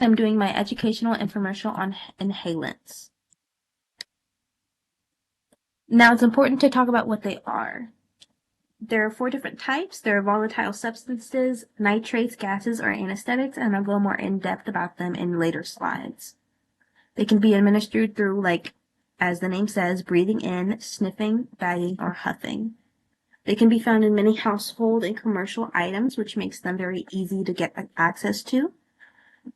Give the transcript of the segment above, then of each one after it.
I'm doing my educational infomercial on inhalants. Now it's important to talk about what they are. There are 4 different types. There are volatile substances, nitrates, gases, or anesthetics, and I'll go more in depth about them in later slides. They can be administered through, as the name says, breathing in, sniffing, bagging, or huffing. They can be found in many household and commercial items, which makes them very easy to get access to.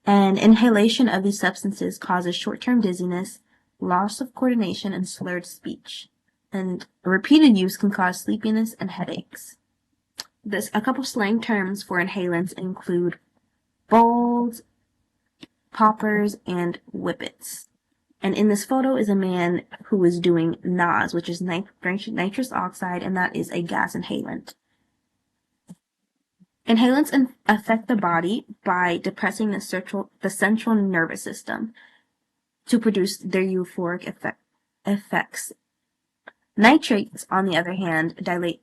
And inhalation of these substances causes short-term dizziness, loss of coordination, and slurred speech. And repeated use can cause sleepiness and headaches. A couple slang terms for inhalants include bowls, poppers, and whippets. And in this photo is a man who is doing NOS, which is nitrous oxide, and that is a gas inhalant. Inhalants affect the body by depressing the central nervous system to produce their euphoric effects. Nitrates, on the other hand, dilate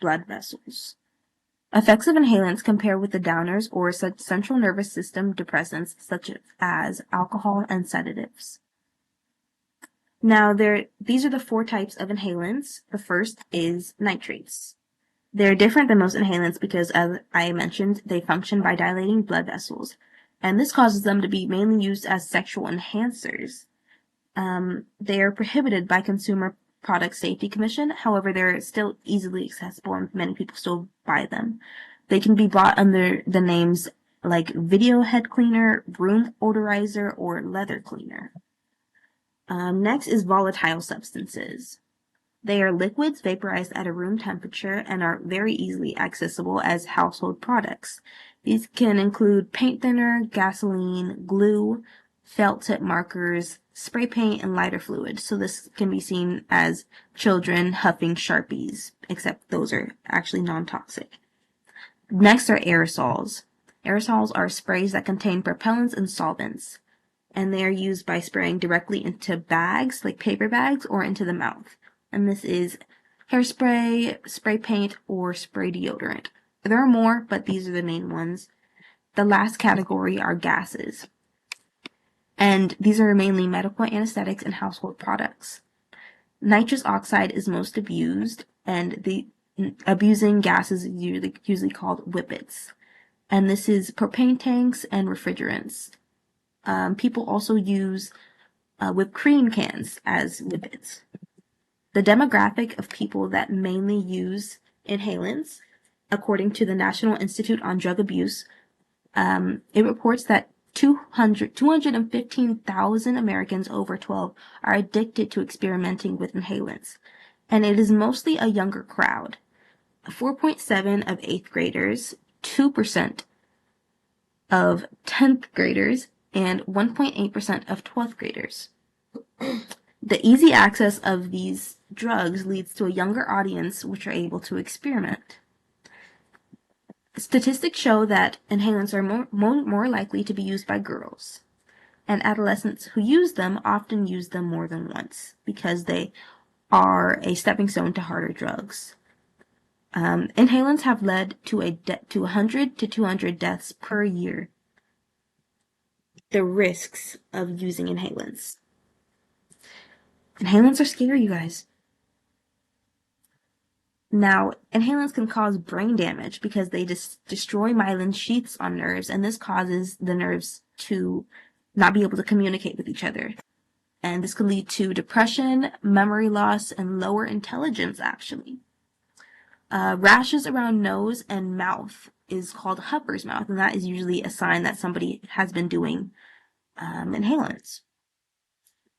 blood vessels. Effects of inhalants compare with the downers or central nervous system depressants such as alcohol and sedatives. Now, these are the 4 types of inhalants. The first is nitrates. They're different than most inhalants because, as I mentioned, they function by dilating blood vessels, and this causes them to be mainly used as sexual enhancers. They are prohibited by Consumer Product Safety Commission. However, they're still easily accessible and many people still buy them. They can be bought under the names like video head cleaner, room odorizer, or leather cleaner. Next is volatile substances. They are liquids vaporized at a room temperature and are very easily accessible as household products. These can include paint thinner, gasoline, glue, felt tip markers, spray paint, and lighter fluid. So this can be seen as children huffing Sharpies, except those are actually non-toxic. Next are aerosols. Aerosols are sprays that contain propellants and solvents, and they are used by spraying directly into bags, like paper bags, or into the mouth. And this is hairspray, spray paint, or spray deodorant. There are more, but these are the main ones. The last category are gases, and these are mainly medical anesthetics and household products. Nitrous oxide is most abused, and the abusing gas is usually called whippets. And this is propane tanks and refrigerants. People also use whipped cream cans as whippets. The demographic of people that mainly use inhalants, according to the National Institute on Drug Abuse, it reports that 215,000 Americans over 12 are addicted to experimenting with inhalants, and it is mostly a younger crowd. 4.7% of 8th graders, 2% of 10th graders, and 1.8% of 12th graders. The easy access of these drugs leads to a younger audience which are able to experiment. Statistics show that inhalants are more likely to be used by girls, and adolescents who use them often use them more than once because they are a stepping stone to harder drugs. Inhalants have led to 100 to 200 deaths per year. The risks of using inhalants. Inhalants are scary, you guys. Now, inhalants can cause brain damage because they destroy myelin sheaths on nerves, and this causes the nerves to not be able to communicate with each other. And this can lead to depression, memory loss, and lower intelligence, actually. Rashes around nose and mouth is called hupper's mouth, and that is usually a sign that somebody has been doing inhalants.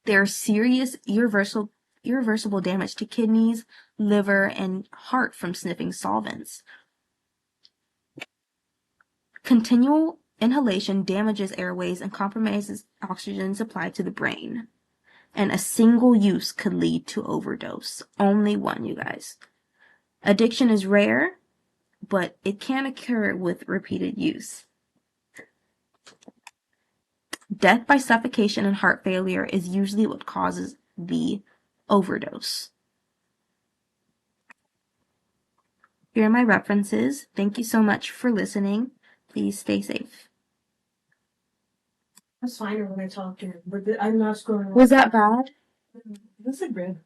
There are serious irreversible damage to kidneys, liver, and heart from sniffing solvents. Continual inhalation damages airways and compromises oxygen supply to the brain. And a single use could lead to overdose. Only one, you guys. Addiction is rare, but it can occur with repeated use. Death by suffocation and heart failure is usually what causes the overdose. Here are my references. Thank you so much for listening. Please stay safe. That's fine when I talk to him, but I'm not scrolling. Was that bad? That's like red.